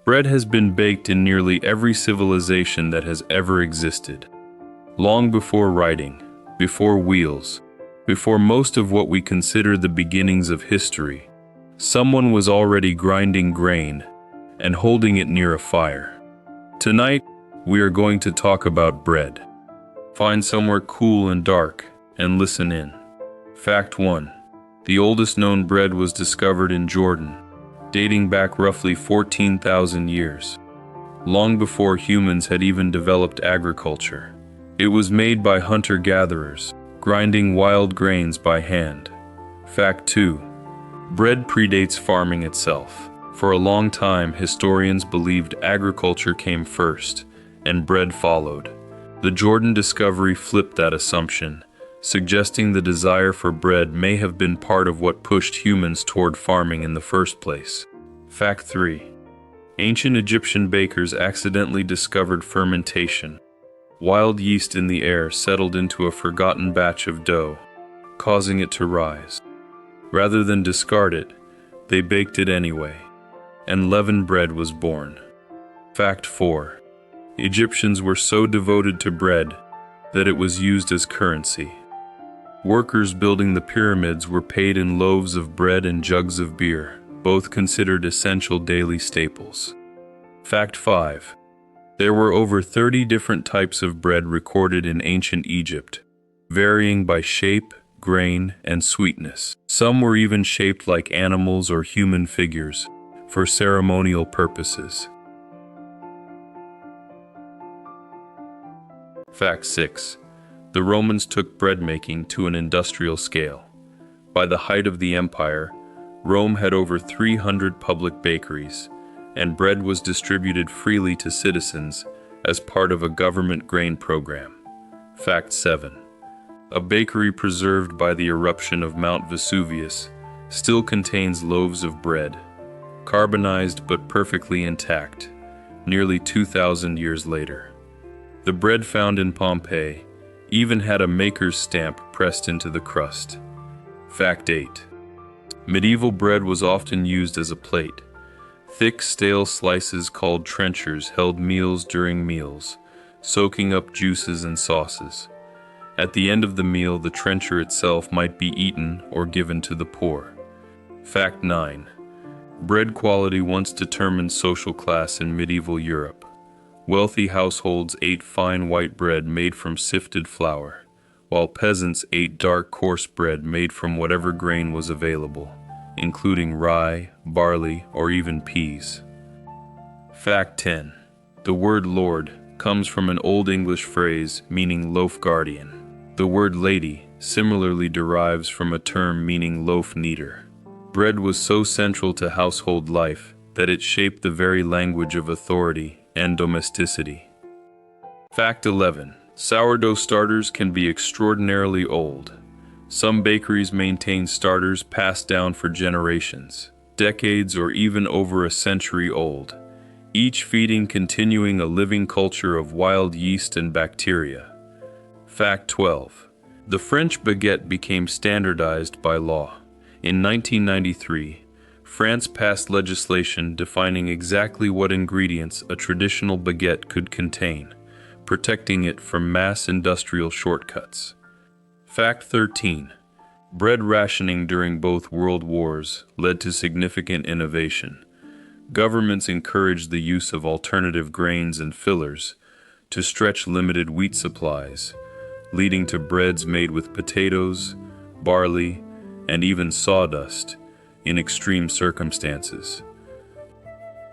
Bread has been baked in nearly every civilization that has ever existed. Long before writing, before wheels, before most of what we consider the beginnings of history, someone was already grinding grain and holding it near a fire. Tonight, we are going to talk about bread. Find somewhere cool and dark and listen in. Fact 1. The oldest known bread was discovered in Jordan, dating back roughly 14,000 years. Long before humans had even developed agriculture. It was made by hunter-gatherers, grinding wild grains by hand. Fact 2. Bread predates farming itself. For a long time, historians believed agriculture came first, and bread followed. The Jordan discovery flipped that assumption, suggesting the desire for bread may have been part of what pushed humans toward farming in the first place. Fact 3. Ancient Egyptian bakers accidentally discovered fermentation. Wild yeast in the air settled into a forgotten batch of dough, causing it to rise. Rather than discard it, they baked it anyway, and leavened bread was born. Fact 4. Egyptians were so devoted to bread that it was used as currency. Workers building the pyramids were paid in loaves of bread and jugs of beer, both considered essential daily staples. Fact 5. There were over 30 different types of bread recorded in ancient Egypt, varying by shape, grain, and sweetness. Some were even shaped like animals or human figures for ceremonial purposes. Fact 6. The Romans took bread making to an industrial scale. By the height of the empire, Rome had over 300 public bakeries, and bread was distributed freely to citizens as part of a government grain program. Fact 7. A bakery preserved by the eruption of Mount Vesuvius still contains loaves of bread, carbonized but perfectly intact, nearly 2,000 years later. The bread found in Pompeii even had a maker's stamp pressed into the crust. Fact 8. Medieval bread was often used as a plate. Thick, stale slices called trenchers held meals during meals, soaking up juices and sauces. At the end of the meal, the trencher itself might be eaten or given to the poor. Fact 9. Bread quality once determined social class in medieval Europe. Wealthy households ate fine white bread made from sifted flour, while peasants ate dark, coarse bread made from whatever grain was available, including rye, barley, or even peas. Fact 10. The word lord comes from an Old English phrase meaning loaf guardian. The word lady similarly derives from a term meaning loaf kneader. Bread was so central to household life that it shaped the very language of authority and domesticity. Fact 11. Sourdough starters can be extraordinarily old. Some bakeries maintain starters passed down for generations, decades or even over a century old, each feeding continuing a living culture of wild yeast and bacteria. Fact 12. The French baguette became standardized by law. In 1993, France passed legislation defining exactly what ingredients a traditional baguette could contain, protecting it from mass industrial shortcuts. Fact 13. Bread rationing during both world wars led to significant innovation. Governments encouraged the use of alternative grains and fillers to stretch limited wheat supplies, leading to breads made with potatoes, barley, and even sawdust in extreme circumstances.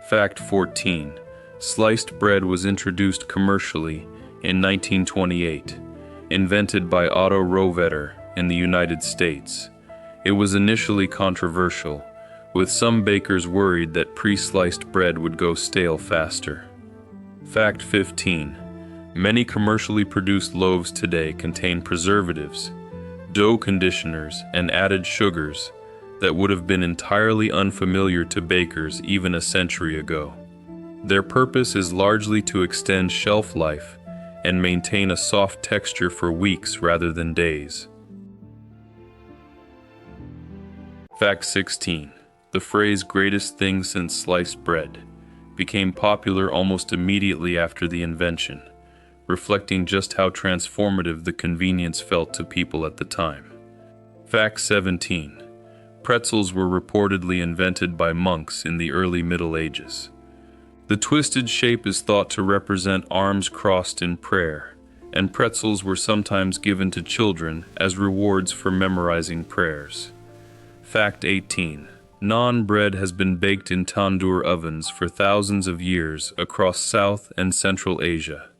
Fact 14. Sliced bread was introduced commercially in 1928, invented by Otto Rohvetter in the United States. It was initially controversial, with some bakers worried that pre-sliced bread would go stale faster. Fact 15. Many commercially produced loaves today contain preservatives, dough conditioners, and added sugars that would have been entirely unfamiliar to bakers even a century ago. Their purpose is largely to extend shelf life and maintain a soft texture for weeks rather than days. Fact 16. The phrase "greatest thing since sliced bread" became popular almost immediately after the invention, reflecting just how transformative the convenience felt to people at the time. Fact 17. Pretzels were reportedly invented by monks in the early Middle Ages. The twisted shape is thought to represent arms crossed in prayer, and pretzels were sometimes given to children as rewards for memorizing prayers. Fact 18. Naan bread has been baked in tandoor ovens for thousands of years across South and Central Asia.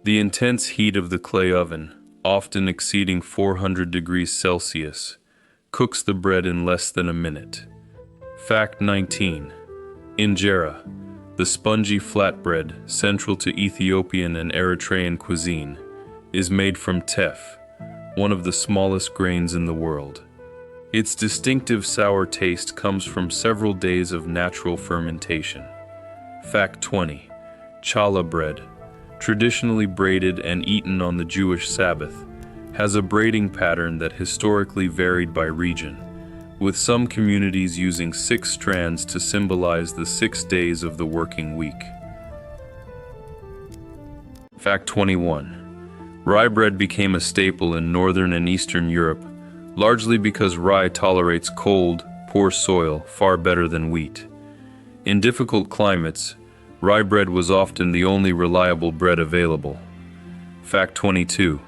The intense heat of the clay oven, often exceeding 400 degrees Celsius, cooks the bread in less than a minute. Fact 19. Injera, the spongy flatbread central to Ethiopian and Eritrean cuisine, is made from teff, one of the smallest grains in the world. Its distinctive sour taste comes from several days of natural fermentation. Fact 20. Challah bread, traditionally braided and eaten on the Jewish Sabbath, has a braiding pattern that historically varied by region, with some communities using 6 strands to symbolize the 6 days of the working week. Fact 21. Rye bread became a staple in Northern and Eastern Europe, largely because rye tolerates cold, poor soil far better than wheat. In difficult climates, rye bread was often the only reliable bread available. Fact 22.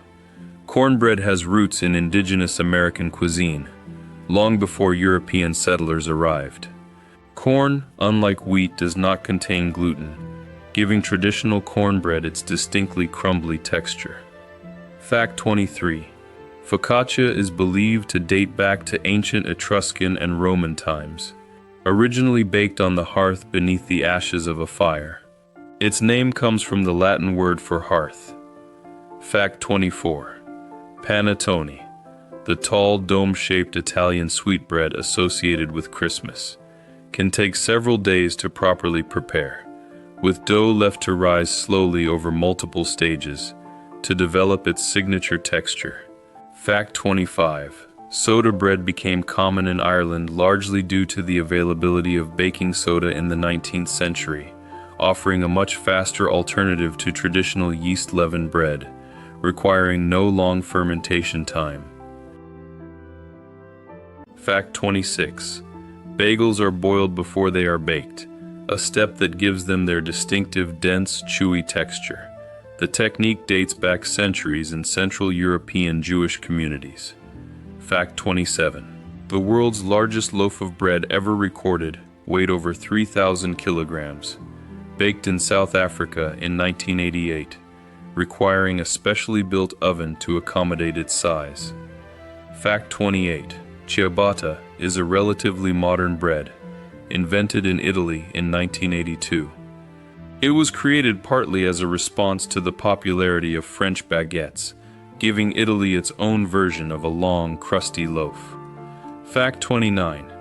Cornbread has roots in indigenous American cuisine, long before European settlers arrived. Corn, unlike wheat, does not contain gluten, giving traditional cornbread its distinctly crumbly texture. Fact 23. Focaccia is believed to date back to ancient Etruscan and Roman times, originally baked on the hearth beneath the ashes of a fire. Its name comes from the Latin word for hearth. Fact 24. Panettone, the tall, dome-shaped Italian sweetbread associated with Christmas, can take several days to properly prepare, with dough left to rise slowly over multiple stages to develop its signature texture. Fact 25. Soda bread became common in Ireland largely due to the availability of baking soda in the 19th century, offering a much faster alternative to traditional yeast-leavened bread, requiring no long fermentation time. Fact 26. Bagels are boiled before they are baked, a step that gives them their distinctive dense, chewy texture. The technique dates back centuries in Central European Jewish communities. Fact 27. The world's largest loaf of bread ever recorded weighed over 3,000 kilograms, baked in South Africa in 1988, requiring a specially built oven to accommodate its size. Fact 28. Ciabatta is a relatively modern bread, invented in Italy in 1982. It was created partly as a response to the popularity of French baguettes, giving Italy its own version of a long, crusty loaf. Fact 29.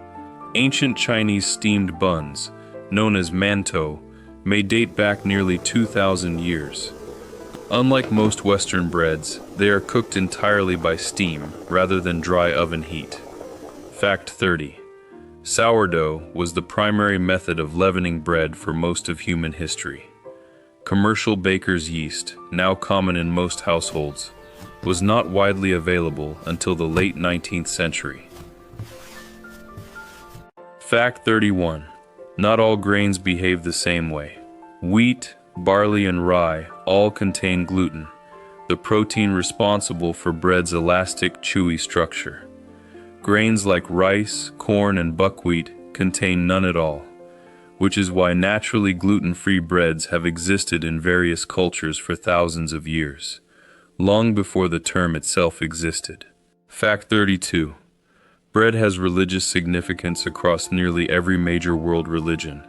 Ancient Chinese steamed buns, known as mantou, may date back nearly 2,000 years. Unlike most Western breads, they are cooked entirely by steam rather than dry oven heat. Fact 30. Sourdough was the primary method of leavening bread for most of human history. Commercial baker's yeast, now common in most households, was not widely available until the late 19th century. Fact 31. Not all grains behave the same way. Wheat, barley, and rye all contain gluten, the protein responsible for bread's elastic, chewy structure. Grains like rice, corn, and buckwheat contain none at all, which is why naturally gluten-free breads have existed in various cultures for thousands of years, long before the term itself existed. Fact 32. Bread has religious significance across nearly every major world religion.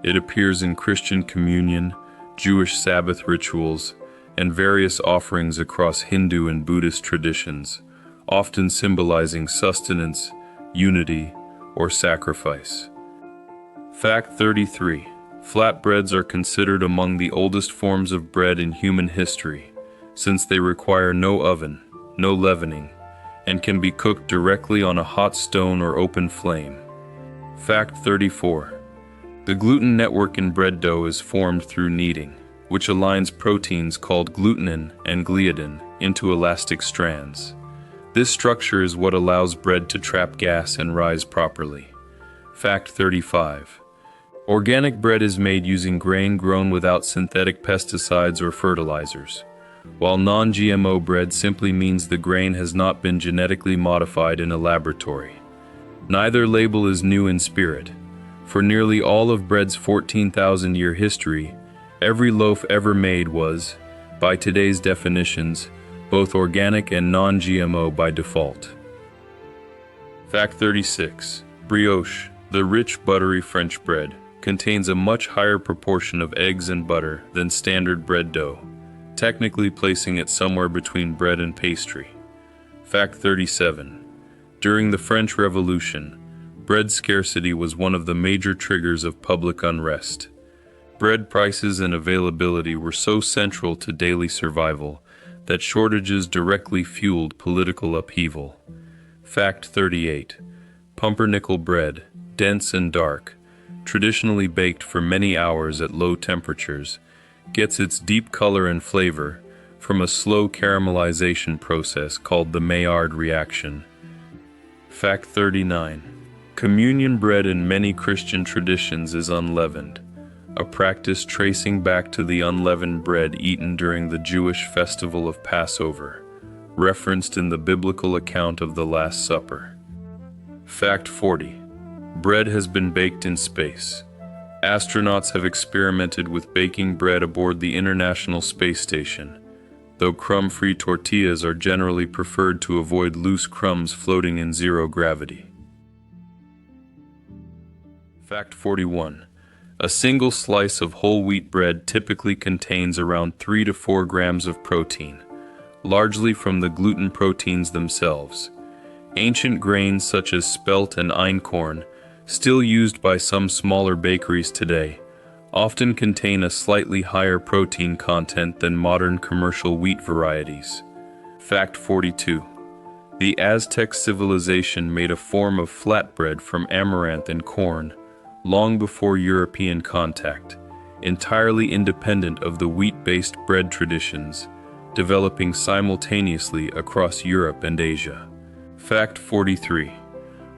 It appears in Christian communion, Jewish Sabbath rituals, and various offerings across Hindu and Buddhist traditions, often symbolizing sustenance, unity, or sacrifice. Fact 33. Flatbreads are considered among the oldest forms of bread in human history, since they require no oven, no leavening, and can be cooked directly on a hot stone or open flame. Fact 34. The gluten network in bread dough is formed through kneading, which aligns proteins called glutenin and gliadin into elastic strands. This structure is what allows bread to trap gas and rise properly. Fact 35. Organic bread is made using grain grown without synthetic pesticides or fertilizers, while non-GMO bread simply means the grain has not been genetically modified in a laboratory. Neither label is new in spirit. For nearly all of bread's 14,000-year history, every loaf ever made was, by today's definitions, both organic and non-GMO by default. Fact 36. Brioche, the rich, buttery French bread, contains a much higher proportion of eggs and butter than standard bread dough, technically placing it somewhere between bread and pastry. Fact 37. During the French Revolution, bread scarcity was one of the major triggers of public unrest. Bread prices and availability were so central to daily survival that shortages directly fueled political upheaval. Fact 38. Pumpernickel bread, dense and dark, traditionally baked for many hours at low temperatures, gets its deep color and flavor from a slow caramelization process called the Maillard reaction. Fact 39. Communion bread in many Christian traditions is unleavened, a practice tracing back to the unleavened bread eaten during the Jewish festival of Passover, referenced in the biblical account of the Last Supper. Fact 40. Bread has been baked in space. Astronauts have experimented with baking bread aboard the International Space Station, though crumb-free tortillas are generally preferred to avoid loose crumbs floating in zero gravity. Fact 41. A single slice of whole wheat bread typically contains around 3 to 4 grams of protein, largely from the gluten proteins themselves. Ancient grains such as spelt and einkorn, still used by some smaller bakeries today, often contain a slightly higher protein content than modern commercial wheat varieties. Fact 42. The Aztec civilization made a form of flatbread from amaranth and corn, long before European contact, entirely independent of the wheat-based bread traditions, developing simultaneously across Europe and Asia. Fact 43.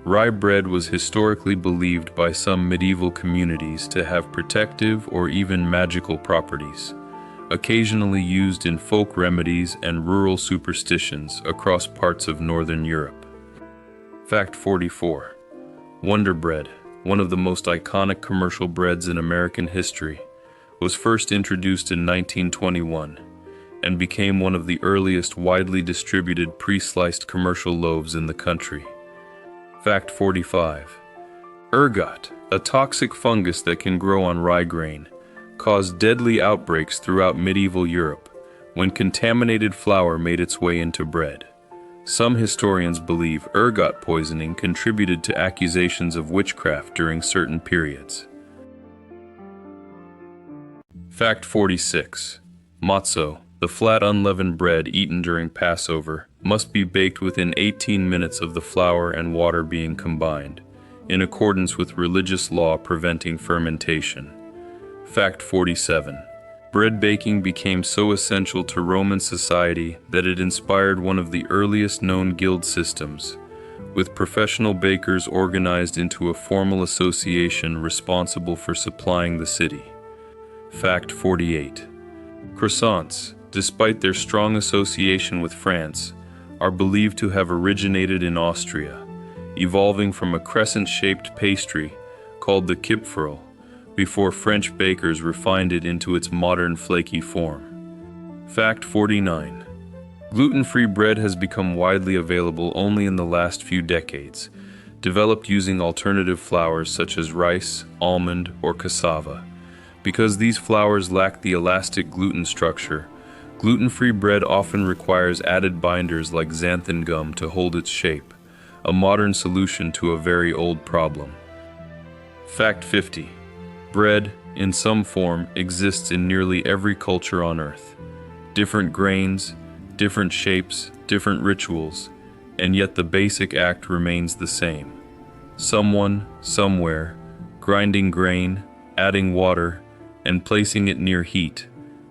Rye bread was historically believed by some medieval communities to have protective or even magical properties, occasionally used in folk remedies and rural superstitions across parts of Northern Europe. Fact 44. Wonder Bread, one of the most iconic commercial breads in American history, was first introduced in 1921 and became one of the earliest widely distributed pre-sliced commercial loaves in the country. Fact 45. Ergot, a toxic fungus that can grow on rye grain, caused deadly outbreaks throughout medieval Europe when contaminated flour made its way into bread. Some historians believe ergot poisoning contributed to accusations of witchcraft during certain periods. Fact 46. Matzo, the flat unleavened bread eaten during Passover, must be baked within 18 minutes of the flour and water being combined, in accordance with religious law preventing fermentation. Fact 47. Bread baking became so essential to Roman society that it inspired one of the earliest known guild systems, with professional bakers organized into a formal association responsible for supplying the city. Fact 48. Croissants, despite their strong association with France, are believed to have originated in Austria, evolving from a crescent-shaped pastry called the Kipferl, before French bakers refined it into its modern flaky form. Fact 49. Gluten-free bread has become widely available only in the last few decades, developed using alternative flours such as rice, almond, or cassava. Because these flours lack the elastic gluten structure, gluten-free bread often requires added binders like xanthan gum to hold its shape, a modern solution to a very old problem. Fact 50. Bread, in some form, exists in nearly every culture on Earth. Different grains, different shapes, different rituals, and yet the basic act remains the same. Someone, somewhere, grinding grain, adding water and placing it near heat,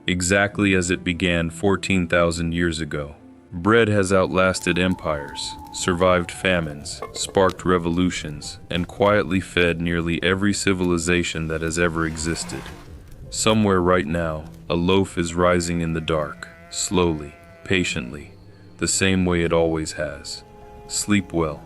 exactly as it began 14,000 years ago. Bread has outlasted empires, survived famines, sparked revolutions, and quietly fed nearly every civilization that has ever existed. Somewhere right now, a loaf is rising in the dark, slowly, patiently, the same way it always has. Sleep well.